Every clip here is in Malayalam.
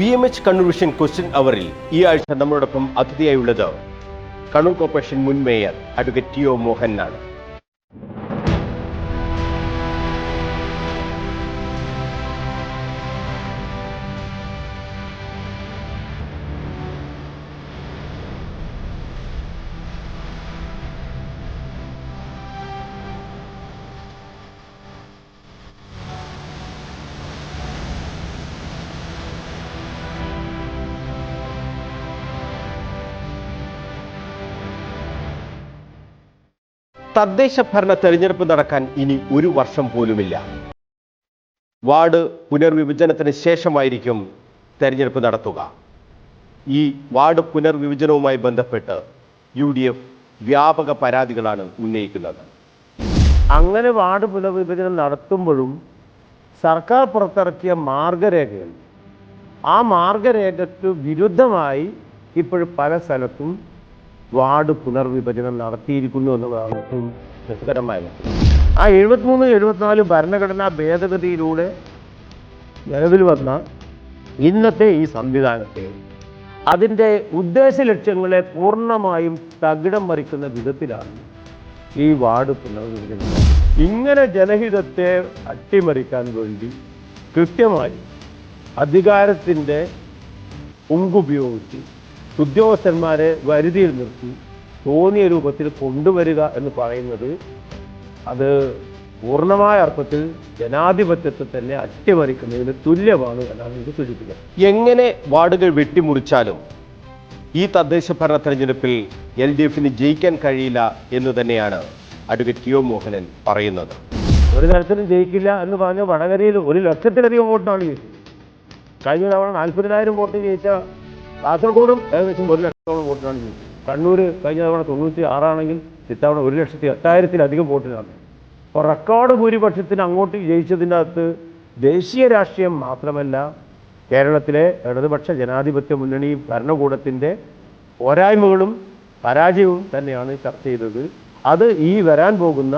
BMH കണ്ണൂർ വിഷൻ ക്വസ്റ്റ്യൻ അവറിൽ ഈ ആഴ്ച നമ്മളോടൊപ്പം അതിഥിയായുള്ളത് കണ്ണൂർ കോർപ്പറേഷൻ മുൻ മേയർ അഡ്വക്കേറ്റ് ടി ഒ മോഹനാണ്. തദ്ദേശ ഭരണ തെരഞ്ഞെടുപ്പ് നടക്കാൻ ഇനി ഒരു വർഷം പോലുമില്ല. വാർഡ് പുനർവിഭജനത്തിന് ശേഷമായിരിക്കും തെരഞ്ഞെടുപ്പ് നടത്തുക. ഈ വാർഡ് പുനർവിഭജനവുമായി ബന്ധപ്പെട്ട് UDF വ്യാപക പരാതികളാണ് ഉന്നയിക്കുന്നത്. അങ്ങനെ വാർഡ് പുനർവിഭജനം നടത്തുമ്പോഴും സർക്കാർ പുറത്തിറക്കിയ മാർഗരേഖകൾ, ആ മാർഗരേഖയ്ക്ക് വിരുദ്ധമായി ഇപ്പോഴും പല സ്ഥലത്തും വാർഡ് പുനർവിഭജനം നടത്തിയിരിക്കുന്നു എന്നതാണ് ഏറ്റവും രസകരമായ. ആ 73-74 ഭരണഘടനാ ഭേദഗതിയിലൂടെ നിലവിൽ വന്ന ഇന്നത്തെ ഈ സംവിധാനത്തെ അതിൻ്റെ ഉദ്ദേശ ലക്ഷ്യങ്ങളെ പൂർണ്ണമായും തകിടം മറിക്കുന്ന വിധത്തിലാണ് ഈ വാർഡ് പുനർവിഭജനം. ഇങ്ങനെ ജനഹിതത്തെ അട്ടിമറിക്കാൻ വേണ്ടി കൃത്യമായി അധികാരത്തിൻ്റെ പങ്കുപയോഗിച്ച് ഉദ്യോഗസ്ഥന്മാരെ വരുതിയിൽ നിർത്തി തോന്നിയ രൂപത്തിൽ കൊണ്ടുവരിക എന്ന് പറയുന്നത് അത് പൂർണ്ണമായ അർത്ഥത്തിൽ ജനാധിപത്യത്തെ തന്നെ അട്ടിമറിക്കുന്നതിന് തുല്യമാണ് എന്നാണ് ഇത് സൂചിപ്പിക്കുന്നത്. എങ്ങനെ വാർഡുകൾ വെട്ടിമുറിച്ചാലും ഈ തദ്ദേശ ഭരണ തെരഞ്ഞെടുപ്പിൽ LDFന് ജയിക്കാൻ കഴിയില്ല എന്ന് തന്നെയാണ് അഡ്വക്കേറ്റ് ടി ഒ മോഹനൻ പറയുന്നത്. ഒരു തരത്തിലും ജയിക്കില്ല എന്ന് പറഞ്ഞ വടകരയിൽ 1 ലക്ഷത്തിലധികം വോട്ടാണ് ജയിച്ചത്. കഴിഞ്ഞ തവണ 40,000 വോട്ട് ജയിച്ച കാസർഗോഡും ഏകദേശം 1 ലക്ഷത്തോളം വോട്ടിനാണ് ജയിച്ചത്. കണ്ണൂർ കഴിഞ്ഞ തവണ 96 ആണെങ്കിൽ ഇത്തവണ 1,08,000-ത്തിലധികം വോട്ടിനാണ്. അപ്പോൾ റെക്കോർഡ് ഭൂരിപക്ഷത്തിന് അങ്ങോട്ട് ജയിച്ചതിൻ്റെ അകത്ത് ദേശീയ രാഷ്ട്രീയം മാത്രമല്ല, കേരളത്തിലെ ഇടതുപക്ഷ ജനാധിപത്യ മുന്നണി ഭരണകൂടത്തിൻ്റെ പോരായ്മകളും പരാജയവും തന്നെയാണ് ചർച്ച ചെയ്തത്. അത് ഈ വരാൻ പോകുന്ന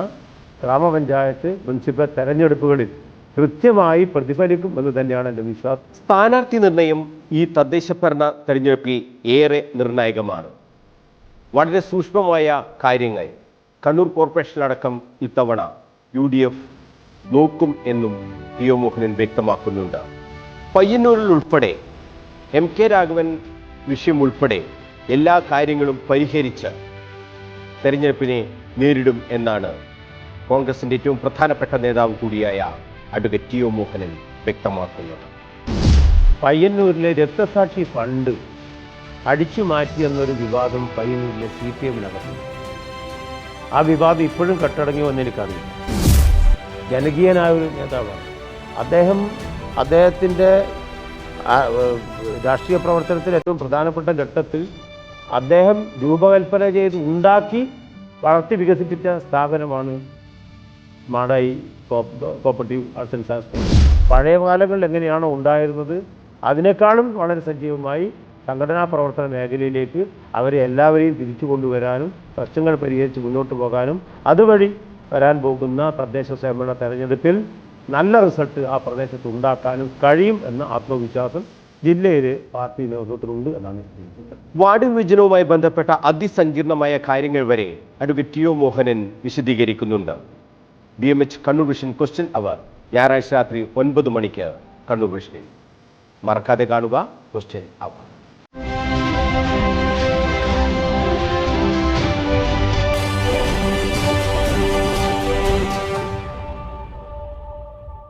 ഗ്രാമപഞ്ചായത്ത് മുനിസിപ്പൽ തെരഞ്ഞെടുപ്പുകളിൽ കൃത്യമായി പ്രതിഫലിക്കും എന്ന് തന്നെയാണ് എൻ്റെ വിശ്വാസം. സ്ഥാനാർത്ഥി നിർണയം ഈ തദ്ദേശ ഭരണ തെരഞ്ഞെടുപ്പിൽ ഏറെ നിർണായകമാണ്. വളരെ സൂക്ഷ്മമായ കാര്യങ്ങൾ കണ്ണൂർ കോർപ്പറേഷനിലടക്കം ഇത്തവണ UDF നോക്കും എന്നും ടി ഒ മോഹനൻ വ്യക്തമാക്കുന്നുണ്ട്. പയ്യന്നൂരിൽ ഉൾപ്പെടെ MK രാഘവൻ വിഷയം ഉൾപ്പെടെ എല്ലാ കാര്യങ്ങളും പരിഹരിച്ച് തെരഞ്ഞെടുപ്പിനെ നേരിടും എന്നാണ് കോൺഗ്രസിൻ്റെ ഏറ്റവും പ്രധാനപ്പെട്ട നേതാവ് കൂടിയായ അഡ്വക്കേറ്റ് ടി ഒ മോഹനൻ വ്യക്തമാക്കുന്നത്. പയ്യന്നൂരിലെ രക്തസാക്ഷി ഫണ്ട് അടിച്ചു മാറ്റിയെന്നൊരു വിവാദം പയ്യന്നൂരിലെ CPM-നകത്ത്. ആ വിവാദം ഇപ്പോഴും കെട്ടടങ്ങി വന്നെനിക്കറിയില്ല. ജനകീയനായ ഒരു നേതാവാണ് അദ്ദേഹത്തിൻ്റെ രാഷ്ട്രീയ പ്രവർത്തനത്തിൽ ഏറ്റവും പ്രധാനപ്പെട്ട ഘട്ടത്തിൽ അദ്ദേഹം രൂപകൽപ്പന ചെയ്ത് ഉണ്ടാക്കി വളർത്തി വികസിപ്പിച്ച സ്ഥാപനമാണ് Madayi cooperative arts and science. പഴയ കാലങ്ങളിൽ എങ്ങനെയാണോ ഉണ്ടായിരുന്നത് അതിനേക്കാളും വളരെ സജീവമായി സംഘടനാ പ്രവർത്തന മേഖലയിലേക്ക് അവരെ എല്ലാവരെയും തിരിച്ചു കൊണ്ടുവരാനും പ്രശ്നങ്ങൾ പരിഹരിച്ച് മുന്നോട്ട് പോകാനും അതുവഴി വരാൻ പോകുന്ന തദ്ദേശ സ്വയംഭരണ തെരഞ്ഞെടുപ്പിൽ നല്ല റിസൾട്ട് ആ പ്രദേശത്ത് ഉണ്ടാക്കാനും കഴിയും എന്ന ആത്മവിശ്വാസം ജില്ലയിലെ പാർട്ടി നേതൃത്വത്തിലുണ്ട് എന്നാണ്. വാർഡ് വിഭജനവുമായി ബന്ധപ്പെട്ട അതിസങ്കീർണമായ കാര്യങ്ങൾ വരെ അഡ്വക്കേറ്റ് ടി ഒ മോഹനൻ വിശദീകരിക്കുന്നുണ്ട്. BMH കണ്ണൂർ വിഷൻ ക്വസ്റ്റ്യൻ അവർ ഞായറാഴ്ച രാത്രി 9 മണിക്ക് കണ്ണൂർ വിഷനിൽ. മറക്കാതെ കാണുക ക്വസ്റ്റ്യൻ അവർ.